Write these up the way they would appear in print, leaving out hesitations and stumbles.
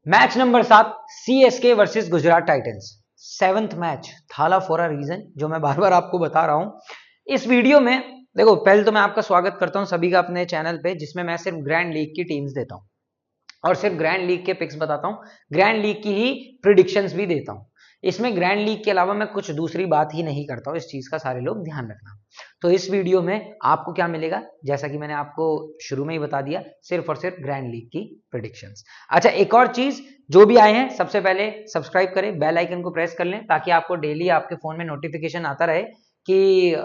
Match number 7 CSK versus Gujarat Titans, 7th match, थाला for a reason, जो मैं बार बार आपको बता रहा हूं इस वीडियो में। देखो, पहले तो मैं आपका स्वागत करता हूं सभी का अपने चैनल पे, जिसमें मैं सिर्फ ग्रैंड लीग की टीम्स देता हूं और सिर्फ ग्रैंड लीग के पिक्स बताता हूं, ग्रैंड लीग की ही प्रिडिक्शंस भी देता हूं। इसमें ग्रैंड लीग के अलावा मैं कुछ दूसरी बात ही नहीं करता हूं, इस चीज का सारे लोग ध्यान रखना। तो इस वीडियो में आपको क्या मिलेगा, जैसा कि मैंने आपको शुरू में ही बता दिया, सिर्फ और सिर्फ ग्रैंड लीग की प्रिडिक्शंस। अच्छा, एक और चीज, जो भी आए हैं सबसे पहले सब्सक्राइब करें, बेल आइकन को प्रेस कर लें, ताकि आपको डेली आपके फोन में नोटिफिकेशन आता रहे कि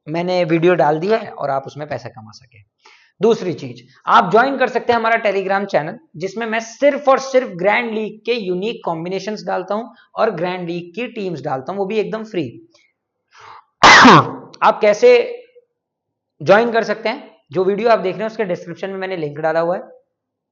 मैंने वीडियो डाल दिया है और आप उसमें पैसा कमा सके। दूसरी चीज, आप ज्वाइन कर सकते हैं हमारा टेलीग्राम चैनल, जिसमें मैं सिर्फ और सिर्फ ग्रैंड लीग के यूनिक कॉम्बिनेशंस डालता हूं और ग्रैंड लीग की टीम्स डालता हूं, वो भी एकदम फ्री। आप कैसे ज्वाइन कर सकते हैं, जो वीडियो आप देख रहे हैं उसके डिस्क्रिप्शन में मैंने लिंक डाला हुआ है,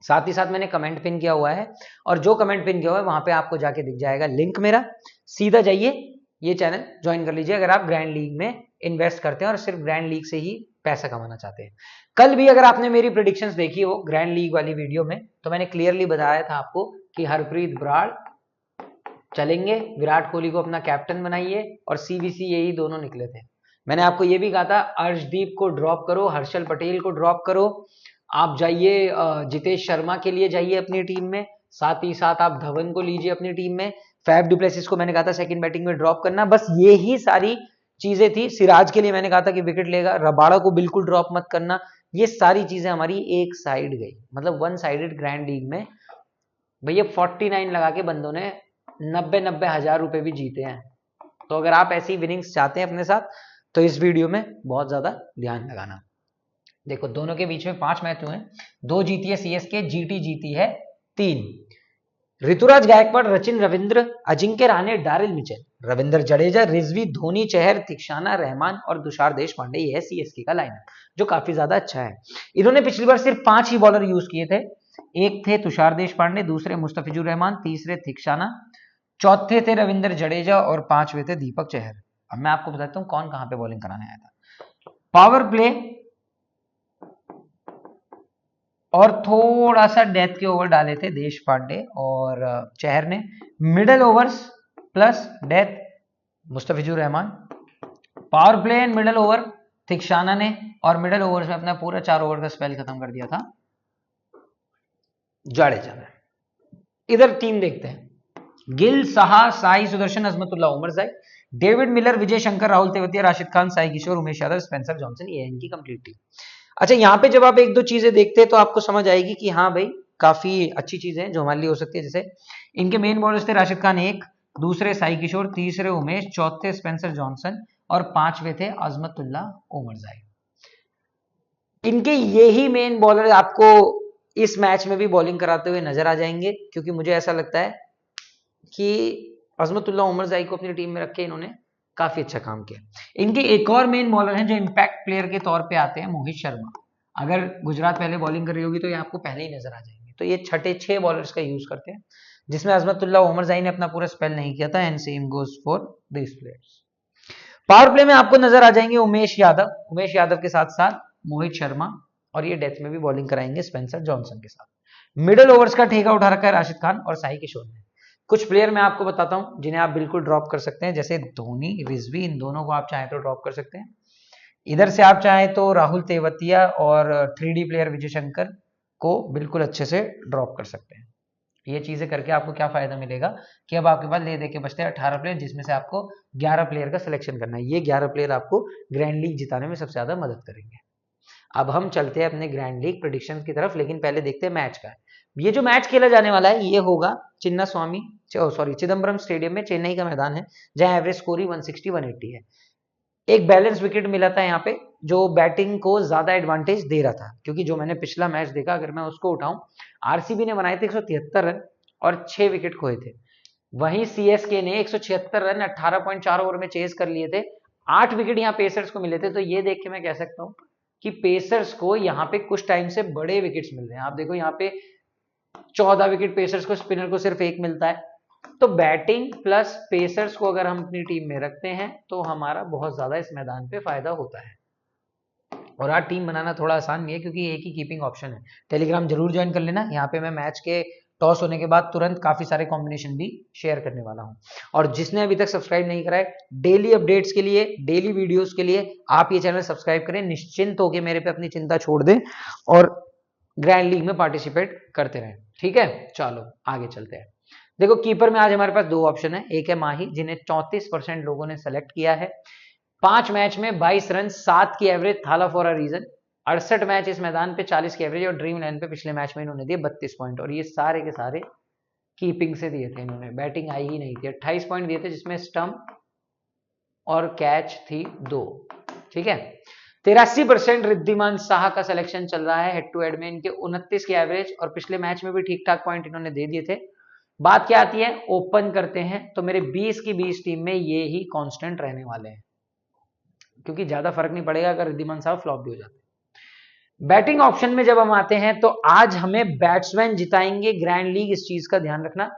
साथ ही साथ मैंने कमेंट पिन किया हुआ है, और जो कमेंट पिन किया हुआ है वहां पे आपको जाके दिख जाएगा लिंक मेरा, सीधा जाइए ये चैनल ज्वाइन कर लीजिए अगर आप ग्रैंड लीग में इन्वेस्ट करते हैं और सिर्फ ग्रैंड लीग से ही पैसा कमाना चाहते हैं। कल भी अगर आपने मेरी प्रेडिक्शंस देखी हो ग्रैंड लीग वाली वीडियो में, तो मैंने क्लियरली बताया था आपको कि हरप्रीत बराड़ चलेंगे, विराट कोहली को अपना कैप्टन बनाइए, और सीवीसी यही दोनों निकले थे। मैंने आपको ये भी कहा था अर्शदीप को ड्रॉप करो, हर्षल पटेल को ड्रॉप करो, आप जाइए जितेश शर्मा के लिए जाइए अपनी टीम में, साथ ही साथ आप धवन को लीजिए अपनी टीम में, फैफ डुप्लेसिस को मैंने कहा था सेकंड बैटिंग में ड्रॉप करना। बस ये ही सारी चीजें थी। सिराज के लिए मैंने कहा था कि विकेट लेगा, रबाड़ा को बिल्कुल ड्रॉप मत करना। ये सारी चीजें हमारी एक साइड गई, मतलब वन साइडेड ग्रैंड लीग में भैया 49 लगा के बंदों ने 90 हजार रुपए भी जीते हैं। तो अगर आप ऐसी विनिंग्स चाहते हैं अपने साथ, तो इस वीडियो में बहुत ज्यादा ध्यान लगाना। देखो, दोनों के बीच में 5 मैच हुए हैं, 2 जीती है सीएसके, जीटी जीती है 3। ऋतुराज गायकवाड़, रचिन रविंद्र, अजिंक्य रहाणे, डारिल मिचेल, रविंद्र जडेजा, रिजवी, धोनी, चहर, थिक्शाना, रहमान और तुषार देशपांडे, ये है सीएसके का लाइनअप, जो काफी ज्यादा अच्छा है। इन्होंने पिछली बार सिर्फ 5 ही बॉलर यूज किए थे। एक थे तुषार देशपांडे, दूसरे मुस्तफिजुर रहमान, तीसरे थिक्शाना, चौथे थे रविंद्र जडेजा और 5वें थे दीपक चहर। अब मैं आपको बताता हूं कौन कहां पे बॉलिंग कराने आया था। पावर प्ले और थोड़ा सा डेथ के ओवर डाले थे देश पांडे और चहर ने। Middle overs plus death Mustafizur Rahman, power play and middle over Theekshana ने, और मिडल ओवर्स में अपना पूरा 4 ओवर का स्पेल खत्म कर दिया था जाडेजा ने। इधर टीम देखते हैं, गिल, साहा, साई सुदर्शन, अजमतुल्ला, उमर जाई, डेविड मिलर, विजय शंकर, राहुल तेवतिया, राशिद खान, साई किशोर, उमेश यादव, स्पेंसर जॉनसन, ये इनकी कंप्लीट टीम। अच्छा, यहाँ पे जब आप एक दो चीजें देखते हैं तो आपको समझ आएगी कि हाँ भाई, काफी अच्छी चीजें हैं जो हमारे लिए हो सकती है। जैसे इनके मेन बॉलर्स थे राशिद खान 1, दूसरे साई किशोर, तीसरे उमेश, चौथे स्पेंसर जॉनसन और 5वें थे अजमतुल्ला उमर जाई। इनके यही मेन बॉलर आपको इस मैच में भी बॉलिंग कराते हुए नजर आ जाएंगे, क्योंकि मुझे ऐसा लगता है कि अजमतुल्ला उमर जाई को अपनी टीम में रख के इन्होंने काफी अच्छा काम किया। इनके एक और मेन बॉलर हैं जो इंपैक्ट प्लेयर के तौर पे आते हैं, मोहित शर्मा। अगर गुजरात पहले बॉलिंग कर रही होगी तो ये आपको पहले ही नजर आ जाएंगे। तो ये छठे 6 बॉलर्स का यूज करते हैं, जिसमें अजमतुल्ला उमर जाई ने अपना पूरा स्पेल नहीं किया था, and same goes for this players. Power play में आपको नजर आ जाएंगे उमेश यादव के साथ साथ मोहित शर्मा, और ये डेथ में भी बॉलिंग कराएंगे स्पेंसर जॉनसन के साथ। मिडिल ओवर्स का ठेका उठा रखा है राशिद खान और साई किशोर ने। कुछ प्लेयर मैं आपको बताता हूं जिन्हें आप बिल्कुल ड्रॉप कर सकते हैं, जैसे धोनी, रिजवी, इन दोनों को आप चाहें तो ड्रॉप कर सकते हैं। इधर से आप चाहें तो राहुल तेवतिया और 3D प्लेयर विजय शंकर को बिल्कुल अच्छे से ड्रॉप कर सकते हैं। ये चीजें करके आपको क्या फायदा मिलेगा कि अब आपके पास ले दे के बचते हैं 18 प्लेयर, जिसमें से आपको 11 प्लेयर का सिलेक्शन करना है। ये 11 प्लेयर आपको ग्रैंड लीग जिताने में सबसे ज्यादा मदद करेंगे। अब हम चलते हैं अपने ग्रैंड लीग प्रेडिक्शन की तरफ, लेकिन पहले देखते हैं मैच का। ये जो मैच खेला जाने वाला है ये होगा चिदम्बरम स्टेडियम में, चेन्नई का मैदान है, जहां एवरेज स्कोर ही 160-180 है। एक बैलेंस विकेट मिला था यहाँ पे, जो बैटिंग को ज्यादा एडवांटेज दे रहा था, क्योंकि जो मैंने पिछला मैच देखा, अगर मैं उसको उठाऊं, आरसीबी ने बनाए थे 173 रन और 6 विकेट खोए थे। वहीं सीएसके ने 176 रन 18.4 ओवर में चेस कर लिए थे, 8 विकेट यहाँ पेसर्स को मिले थे। तो ये देख के मैं कह सकता हूँ कि पेसर्स को यहाँ पे कुछ टाइम से बड़े विकेट्स मिल रहे हैं। आप देखो यहाँ पे 14 विकेट पेसर्स को, स्पिनर को सिर्फ 1 मिलता है। तो बैटिंग प्लस पेसर्स को अगर हम अपनी टीम में रखते हैं तो हमारा बहुत ज्यादा इस मैदान पे फायदा होता है। और आज टीम बनाना थोड़ा आसान भी है, क्योंकि एक ही कीपिंग ऑप्शन है। टेलीग्राम जरूर ज्वाइन कर लेना, यहाँ पे मैं मैच के टॉस होने के बाद तुरंत काफी सारे कॉम्बिनेशन भी शेयर करने वाला हूं। और जिसने अभी तक सब्सक्राइब नहीं करा है, डेली अपडेट्स के लिए, डेली वीडियोस के लिए आप ये चैनल सब्सक्राइब करें, निश्चिंत होकर मेरे पे अपनी चिंता छोड़ दें और ग्रैंड लीग में पार्टिसिपेट करते रहें। ठीक है, चलो आगे चलते हैं। देखो कीपर में आज हमारे पास दो ऑप्शन है, एक है माही जिन्हें 34% लोगों ने सेलेक्ट किया है। 5 मैच में 22 रन, 7 की एवरेज, थाला फॉर अ रीजन। 68 मैच इस मैदान पे 40 की एवरेज और ड्रीम इलेवन पे पिछले मैच में इन्होंने दिए 32 पॉइंट और ये सारे के सारे कीपिंग से दिए थे इन्होंने, बैटिंग आई ही नहीं थी। 28 पॉइंट दिए थे जिसमें स्टंप और कैच थी 2। ठीक है, 83% रिद्धिमान साहा का सिलेक्शन चल रहा है हेड टू हेड में, इनके 29 की एवरेज और पिछले मैच में भी ठीक ठाक पॉइंट इन्होंने दे दिए थे। बात क्या आती है, ओपन करते हैं तो मेरे 20 की 20 टीम में ये ही कांस्टेंट रहने वाले हैं, क्योंकि ज्यादा फर्क नहीं पड़ेगा अगर रिद्धिमान साहब फ्लॉप भी हो जाते। बैटिंग ऑप्शन में जब हम आते हैं तो आज हमें बैट्समैन जिताएंगे ग्रैंड लीग, इस चीज का ध्यान रखना,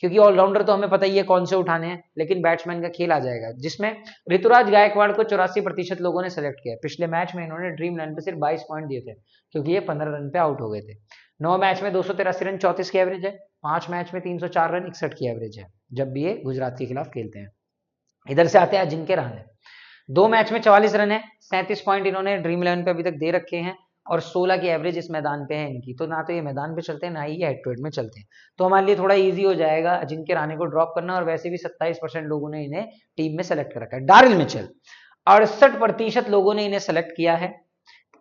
क्योंकि ऑलराउंडर तो हमें पता ही है कौन से उठाने हैं, लेकिन बैट्समैन का खेल आ जाएगा, जिसमें ऋतुराज गायकवाड़ को 84% लोगों ने सेलेक्ट किया। पिछले मैच में इन्होंने ड्रीम इलेवन पे सिर्फ 22 पॉइंट दिए थे, क्योंकि ये 15 रन पे आउट हो गए थे। 9 मैच में 283 रन, 34 की एवरेज है। 5 मैच में 304 रन, 61 की एवरेज है, जब भी ये गुजरात के खिलाफ खेलते हैं। इधर से आते हैं अजिंक्य रहाणे, 2 मैच में 44 रन है, 37 पॉइंट इन्होंने ड्रीम इलेवन पे अभी तक दे रखे हैं और 16 की एवरेज इस मैदान पे है इनकी। तो ना तो ये मैदान पे चलते हैं, ना ही ये हेड टू हेड में चलते हैं, तो हमारे लिए थोड़ा इजी हो जाएगा अजिंक्य रहाणे को ड्रॉप करना। और वैसे भी 27% लोगों ने इन्हें टीम में सेलेक्ट कर रखा है। डारिल मिचेल, 68% लोगों ने इन्हें सेलेक्ट किया है।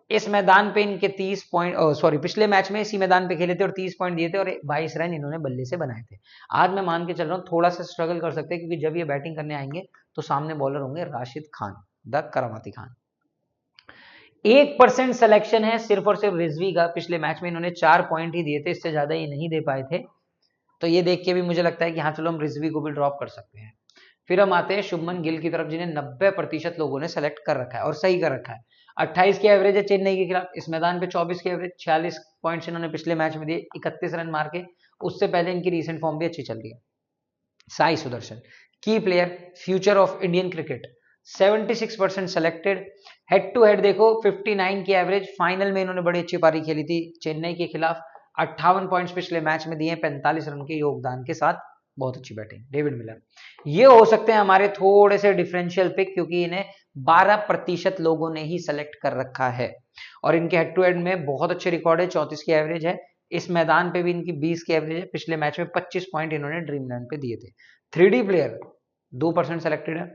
इस मैदान पे इनके 30 पॉइंट, सॉरी पिछले मैच में इसी मैदान पे खेले थे और 30 पॉइंट दिए थे और 22 रन इन्होंने बल्ले से बनाए थे। आज मैं मान के चल रहा हूँ थोड़ा सा स्ट्रगल कर सकते हैं, क्योंकि जब ये बैटिंग करने आएंगे तो सामने बॉलर होंगे राशिद खान, द करामाती खान। 1% सिलेक्शन है सिर्फ और सिर्फ रिजवी का, पिछले मैच में इन्होंने 4 पॉइंट ही दिए थे, इससे ज्यादा ये नहीं दे पाए थे। तो ये देख के भी मुझे लगता है कि हाँ चलो हम रिजवी को भी ड्रॉप कर सकते हैं। फिर हम आते हैं शुभमन गिल की तरफ, जिन्हें 90% लोगों ने सेलेक्ट कर रखा है और सही कर रखा है। 28 की एवरेज है चेन्नई के खिलाफ, इस मैदान पे 24 की एवरेज, 46 पॉइंट्स इन्होंने पिछले मैच में दिए, 31 रन मार के। उससे पहले इनकी रीसेंट फॉर्म भी अच्छी चल रही है। साई सुदर्शन, की player, future of Indian cricket, 76% selected. Head to head देखो 59 की एवरेज, फाइनल में इन्होंने बड़ी अच्छी पारी खेली थी चेन्नई के खिलाफ, 58 पॉइंट्स पिछले मैच में दिए, 45 रन के योगदान के साथ, बहुत अच्छी बैटिंग। डेविड मिलर, ये हो सकते हैं हमारे थोड़े से डिफरेंशियल पिक, क्योंकि इन्हें 12% लोगों ने ही सेलेक्ट कर रखा है और इनके हेड टू हेड में बहुत अच्छे रिकॉर्ड है, 34 की एवरेज है। इस मैदान पे भी इनकी 20 की एवरेज है, पिछले मैच में 25 पॉइंट इन्होंने ड्रीम इलेवन पे दिए थे। 3D प्लेयर 2% सेलेक्टेड है,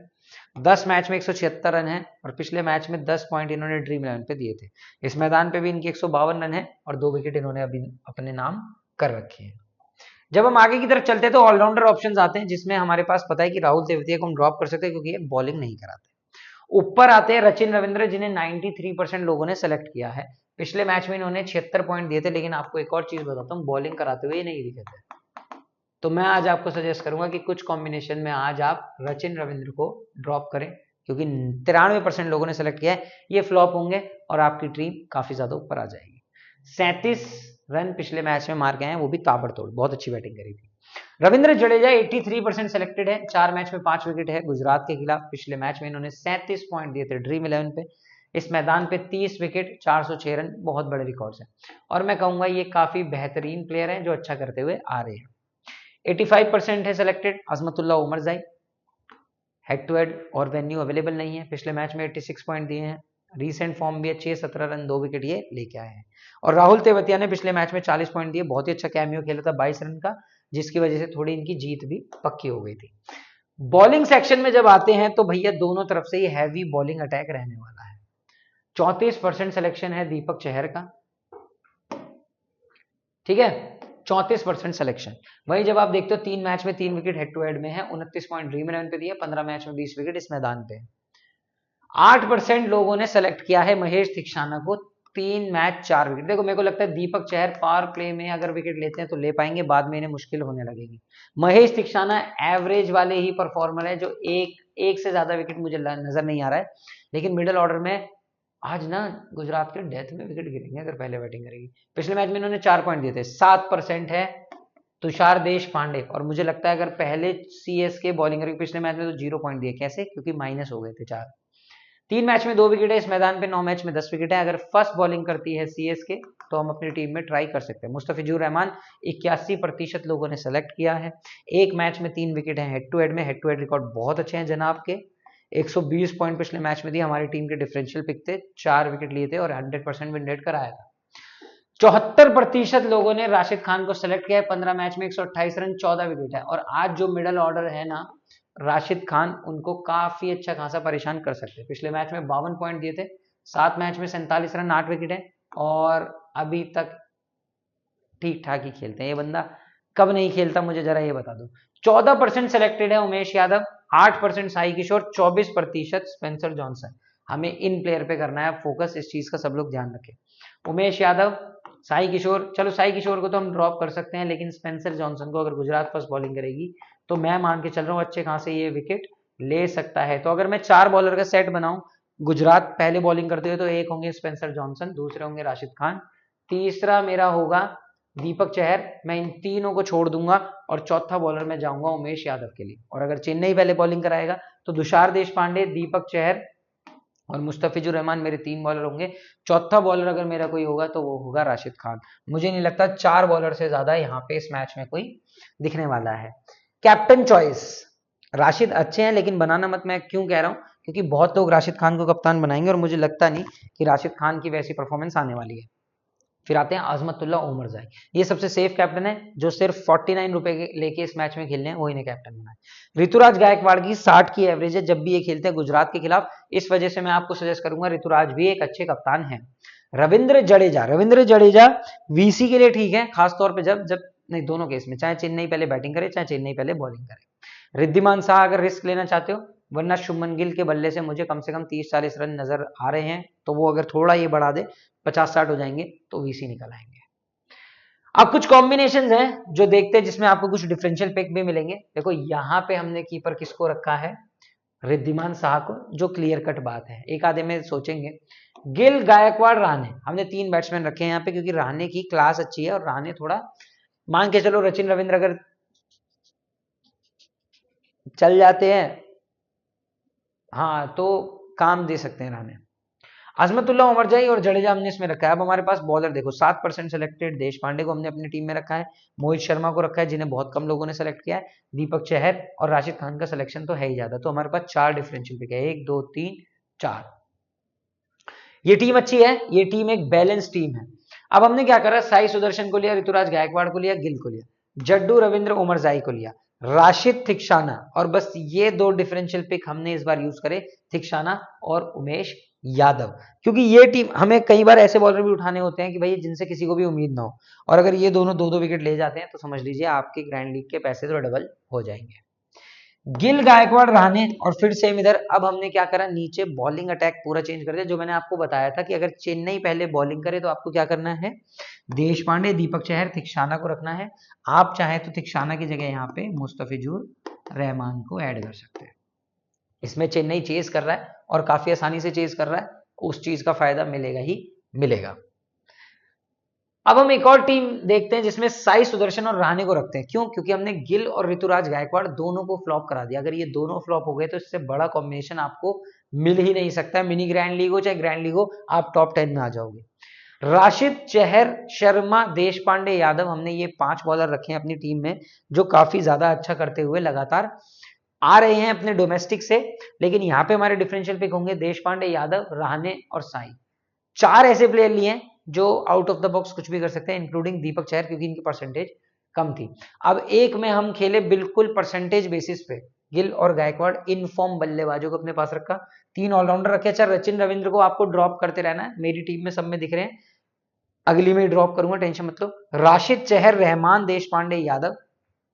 10 मैच में 176 रन है और पिछले मैच में 10 पॉइंट इन्होंने ड्रीम इलेवन पे दिए थे। इस मैदान पे भी इनके 152 रन है और 2 विकेट इन्होंने अभी अपने नाम कर रखे हैं। जब हम आगे की तरफ चलते हैं तो ऑलराउंडर ऑप्शंस आते हैं, जिसमें हमारे पास पता है कि राहुल तेवतिया को हम ड्रॉप कर सकते हैं, क्योंकि ये बॉलिंग नहीं कराते। ऊपर आते हैं रचिन रविंद्र, जिन्हें 93% लोगों ने सेलेक्ट किया है। पिछले मैच में इन्होंने 76 पॉइंट दिए थे, लेकिन आपको एक और चीज बताता हूँ, बॉलिंग कराते हुए नहीं दिखे थे। तो मैं आज आपको सजेस्ट करूंगा कि कुछ कॉम्बिनेशन में आज आप रचिन रविंद्र को ड्रॉप करें, क्योंकि 93% लोगों ने सेलेक्ट किया है, ये फ्लॉप होंगे और आपकी टीम काफी ज्यादा ऊपर आ जाएगी। 37 रन पिछले मैच में मार गए हैं, वो भी ताबड़तोड़, बहुत अच्छी बैटिंग करी थी। रविंद्र जडेजा 83% सेलेक्टेड है, 4 मैच में 5 विकेट है गुजरात के खिलाफ। पिछले मैच में इन्होंने 37 पॉइंट दिए थे ड्रीम इलेवन पे, इस मैदान पे 30 विकेट, 406 रन, बहुत बड़े रिकॉर्ड्स हैं और मैं कहूंगा ये काफी बेहतरीन प्लेयर हैं जो अच्छा करते हुए आ रहे हैं। 85% है selected Azmatullah Omarzai, head to head और वेन्यू अवेलेबल नहीं है, पिछले मैच में 86 पॉइंट दिए हैं, रीसेंट फॉर्म भी अच्छी है, 17 रन 2 विकेट ये लेके आए हैं। और राहुल तेवतिया ने पिछले मैच में 40 पॉइंट दिए, बहुत ही अच्छा कैमियो खेला था 22 रन का, जिसकी वजह से थोड़ी इनकी जीत भी पक्की हो गई थी। बॉलिंग सेक्शन में जब आते हैं तो भैया दोनों तरफ से ये हैवी बॉलिंग अटैक रहने वाला है। 34% सिलेक्शन है दीपक चहर का, ठीक है, 34% सिलेक्शन। वहीं जब आप देखते हो 3 मैच में 3 विकेट हेड टू हेड में है, 29 पॉइंट ड्रीम इलेवन पे दिए, 15 मैच में 20 विकेट इस मैदान पे। 8% लोगों ने सेलेक्ट किया है महेश थिक्साना को, 3 मैच 4 विकेट। देखो मेरे को लगता है दीपक चहर पावर प्ले में अगर विकेट लेते हैं तो ले पाएंगे, बाद में इन्हें मुश्किल होने लगेगी। महेश थिक्साना एवरेज वाले ही परफॉर्मर है, जो एक से ज्यादा विकेट मुझे नजर नहीं आ रहा है, लेकिन मिडिल ऑर्डर में आज ना गुजरात के डेथ में विकेट गिरेंगे अगर पहले बैटिंग करेगी। पिछले मैच में इन्होंने 4 पॉइंट दिए थे। 7% है तुषार देश पांडे, और मुझे लगता है अगर पहले सीएसके बॉलिंग करेगी, पिछले मैच में तो 0 पॉइंट दिए, कैसे, क्योंकि माइनस हो गए थे 4। 3 मैच में 2 विकेट है इस मैदान पे, 9 मैच में 10 विकेट है। अगर फर्स्ट बॉलिंग करती है सीएसके तो हम अपनी टीम में ट्राई कर सकते हैं। मुस्तफिजुर रहमान 81% लोगों ने सेलेक्ट किया है। एक मैच में 3 विकेट है हेड टू हेड में। हेड टू हेड रिकॉर्ड बहुत अच्छे हैं जनाब के। 120 पॉइंट पिछले मैच में दिए। हमारी टीम के डिफरेंशियल पिक थे, 4 विकेट लिए थे और 100% विन रेट कराया था। 74% लोगों ने राशिद खान को सेलेक्ट किया है। 15 मैच में 128 रन, 14 विकेट है। और आज जो मिडल ऑर्डर है ना, राशिद खान उनको काफी अच्छा खासा परेशान कर सकते हैं। पिछले मैच में 52 पॉइंट दिए थे, 7 मैच में 47 रन, 8 विकेट है और अभी तक ठीक ठाक ही खेलते हैं। ये बंदा कब नहीं खेलता मुझे जरा ये बता दो। 14% सेलेक्टेड है उमेश यादव, 8% साई किशोर, 24% स्पेंसर जॉनसन। हमें इन प्लेयर पे करना है फोकस, इस चीज का सब लोग ध्यान रखें। उमेश यादव, साई किशोर, चलो साई किशोर को तो हम ड्रॉप कर सकते हैं, लेकिन स्पेंसर जॉनसन को अगर गुजरात फर्स्ट बॉलिंग करेगी तो मैं मान के चल रहा हूँ अच्छे खासे ये विकेट ले सकता है। तो अगर मैं 4 बॉलर का सेट बनाऊं, गुजरात पहले बॉलिंग करते हुए तो एक होंगे स्पेंसर जॉनसन, दूसरे होंगे राशिद खान, तीसरा मेरा होगा दीपक चहर। मैं इन तीनों को छोड़ दूंगा और चौथा बॉलर में जाऊंगा उमेश यादव के लिए। और अगर चेन्नई पहले बॉलिंग कराएगा तो तुषार देशपांडे, दीपक चहर और मुस्तफिजुर रहमान मेरे 3 बॉलर होंगे। चौथा बॉलर अगर मेरा कोई होगा तो वो होगा राशिद खान। मुझे नहीं लगता 4 बॉलर से ज्यादा यहाँ पे इस मैच में कोई दिखने वाला है। कैप्टन चॉइस राशिद अच्छे हैं, लेकिन बनाना मत। मैं क्यों कह रहा हूं, क्योंकि बहुत लोग राशिद खान को कप्तान बनाएंगे और मुझे लगता नहीं कि राशिद खान की वैसी परफॉर्मेंस आने वाली है। फिर आते हैं अजमतुल्ला उमरजाई। ये सबसे सेफ कैप्टन है, जो सिर्फ 49 रुपए लेके इस मैच में खेलने हैं, वो इन्हें कैप्टन बनाए। ऋतुराज गायकवाड़ की 60 की एवरेज है जब भी ये खेलते हैं गुजरात के खिलाफ। इस वजह से मैं आपको सजेस्ट करूंगा ऋतुराज भी एक अच्छे कप्तान है। रविंद्र जडेजा वीसी के लिए ठीक है, खासतौर पर जब नहीं, दोनों केस में, चाहे चेन्नई पहले बैटिंग करे चाहे चेन्नई पहले बॉलिंग करे। रिद्धिमान शाह अगर रिस्क लेना चाहते हो, वरना शुभमन गिल के बल्ले से मुझे कम से कम 30-40 रन नजर आ रहे हैं, तो वो अगर थोड़ा ये बढ़ा दे 50-60 हो जाएंगे तो वीसी निकल आएंगे। अब कुछ कॉम्बिनेशंस हैं जो देखते हैं जिसमें आपको कुछ डिफरेंशियल पिक भी मिलेंगे। देखो यहाँ पे हमने कीपर किसको रखा है, रिद्धिमान शाह को, जो क्लियर कट बात है। एक आधे में सोचेंगे गिल, गायकवाड़, रहाणे, हमने 3 बैट्समैन रखे हैं यहाँ पे क्योंकि रहाणे की क्लास अच्छी है और रहाणे थोड़ा मान के चलो सचिन रविंद्र अगर चल जाते हैं हाँ तो काम दे सकते हैं रहाणे। अजमतुल्ला उमरजाई और जडेजा हमने इसमें रखा है। अब हमारे पास बॉलर देखो, 7% सेलेक्टेड देश पांडे को हमने अपनी टीम में रखा है, मोहित शर्मा को रखा है जिन्हें बहुत कम लोगों ने सेलेक्ट किया है, दीपक चहर और राशिद खान का सिलेक्शन तो है ही ज्यादा। तो हमारे पास 4 डिफरेंशियल पिक है, 1 2 3 4। ये टीम अच्छी है, ये टीम एक बैलेंस टीम है। अब हमने क्या करा, साई सुदर्शन को लिया, ऋतुराज गायकवाड़ को लिया, गिल को लिया, जड्डू रविंद्र उमरजाई को लिया, राशिद थिक्शाना, और बस ये 2 डिफरेंशियल पिक हमने इस बार यूज करे, थिक्शाना और उमेश यादव। क्योंकि ये टीम, हमें कई बार ऐसे बॉलर भी उठाने होते हैं कि भाई जिनसे किसी को भी उम्मीद ना हो, और अगर ये दोनों 2-2 विकेट ले जाते हैं तो समझ लीजिए आपके ग्रैंड लीग के पैसे तो डबल हो जाएंगे। गिल, गायकवाड़, रहाणे और फिर सेम इधर। अब हमने क्या करा, नीचे बॉलिंग अटैक पूरा चेंज कर दिया। जो मैंने आपको बताया था कि अगर चेन्नई पहले बॉलिंग करे तो आपको क्या करना है, देश पांडे, दीपक चहर, थिक्शाना को रखना है। आप चाहे तो थिक्शाना की जगह यहाँ पे मुस्तफिजुर रहमान को ऐड कर सकते हैं। इसमें चेन्नई चेज कर रहा है और काफी आसानी से चेज कर रहा है, उस चीज का फायदा मिलेगा ही मिलेगा। अब हम एक और टीम देखते हैं जिसमें साई सुदर्शन और रहाणे को रखते हैं। क्यों? क्योंकि हमने गिल और ऋतुराज गायकवाड़ दोनों को फ्लॉप करा दिया। अगर ये दोनों फ्लॉप हो गए तो इससे बड़ा कॉम्बिनेशन आपको मिल ही नहीं सकता। मिनी ग्रैंड लीग हो चाहे ग्रैंड लीग हो, आप टॉप 10 में आ जाओगे। राशिद, चहर, शर्मा, देश पांडे, यादव, हमने ये 5 बॉलर रखे हैं अपनी टीम में जो काफी ज्यादा अच्छा करते हुए लगातार आ रहे हैं अपने डोमेस्टिक से। लेकिन यहाँ पे हमारे डिफरेंशियल पिक होंगे देश पांडे, यादव, रहाणे और साई। 4 ऐसे प्लेयर लिए हैं जो आउट ऑफ द बॉक्स कुछ भी कर सकते हैं, इंक्लूडिंग दीपक चहर, क्योंकि इनकी परसेंटेज कम थी। अब एक में हम खेले बिल्कुल परसेंटेज बेसिस पे, गिल और गायकवाड़ इन फॉर्म बल्लेबाजों को अपने पास रखा, 3 ऑलराउंडर रखे। अच्छा, सचिन रविंद्र को आपको ड्रॉप करते रहना है, मेरी टीम में सब में दिख रहे हैं, अगली में ड्रॉप करूंगा, टेंशन मत लो। राशिद, चहर, रहमान, देश पांडे, यादव,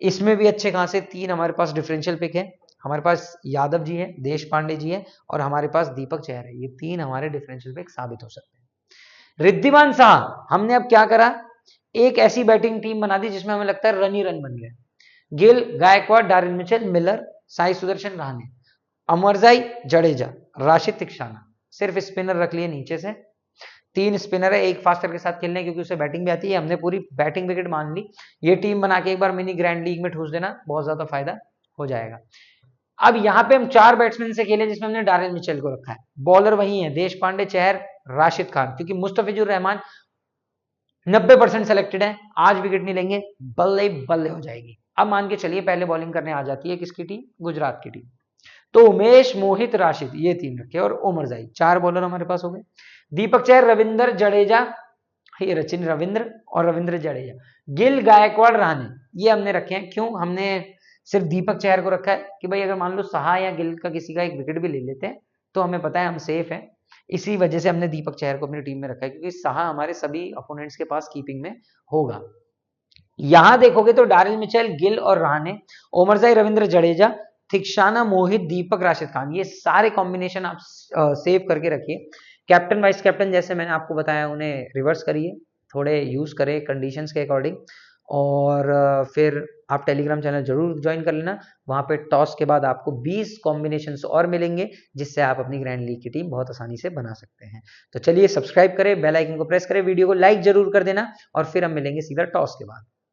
इसमें भी अच्छे खासे 3 हमारे पास डिफरेंशियल पिक है। हमारे पास यादव जी है, देश पांडे जी है और हमारे पास दीपक चहर है। ये 3 हमारे डिफरेंशियल पिक साबित हो सकते हैं। रिद्धिमान शाह, हमने अब क्या करा, एक ऐसी बैटिंग टीम बना दी जिसमें हमें लगता है रन ही रन बन रहे हैं। गिल, गायकवाड़, डारिन मिचेल, मिलर, साई सुदर्शन, रहाणे, अमरजाई, जडेजा, राशिद, थिक्शाना, सिर्फ स्पिनर रख लिए नीचे से। 3 स्पिनर है, एक फास्टर के साथ खेलने क्योंकि उसे बैटिंग भी आती है। हमने पूरी बैटिंग विकेट मान ली। ये टीम बना के एक बार मिनी ग्रैंड लीग में ठूस देना, बहुत ज्यादा फायदा हो जाएगा। अब यहाँ पे हम 4 बैट्समैन से खेले जिसमें हमने डारेल मिचेल को रखा है। बॉलर वही है, देश पांडे, चहर, राशिद खान, क्योंकि मुस्तफिजुर रहमान 90% सेलेक्टेड है, आज विकेट नहीं लेंगे, बल्ले बल्ले हो जाएगी। अब मान के चलिए पहले बॉलिंग करने आ जाती है किसकी टीम? गुजरात की टीम। तो उमेश, मोहित, राशिद ये 3 रखे और ओमर जाई, 4 बॉलर हमारे पास हो गए। दीपक चहर, रविंद्र जडेजा, ये रचिन रविंद्र और रविंद्र जडेजा, गिल, गायकवाड़, रहाणे ये हमने रखे हैं। क्यों हमने सिर्फ दीपक चहर को रखा है? कि भाई अगर मान लो साहा या गिल का किसी का एक विकेट भी ले लेते हैं तो हमें पता है हम सेफ हैं, इसी वजह से हमने दीपक चहर को अपनी टीम में रखा है, क्योंकि साहा हमारे सभी अपोनेंट्स के पास कीपिंग में होगा। यहां देखोगे तो डारेल मिचेल, गिल और रहाणे, ओमरजाई, रविंद्र जडेजा, थिक्शाना, मोहित, दीपक, राशिद खान, ये सारे कॉम्बिनेशन आप सेव करके रखिए। कैप्टन वाइस कैप्टन जैसे मैंने आपको बताया उन्हें रिवर्स करिए, थोड़े यूज करें कंडीशंस के अकॉर्डिंग, और फिर आप टेलीग्राम चैनल जरूर ज्वाइन कर लेना। वहां पे टॉस के बाद आपको 20 कॉम्बिनेशंस और मिलेंगे जिससे आप अपनी ग्रैंड लीग की टीम बहुत आसानी से बना सकते हैं। तो चलिए सब्सक्राइब करें, बेल आइकन को प्रेस करें, वीडियो को लाइक जरूर कर देना और फिर हम मिलेंगे सीधा टॉस के बाद।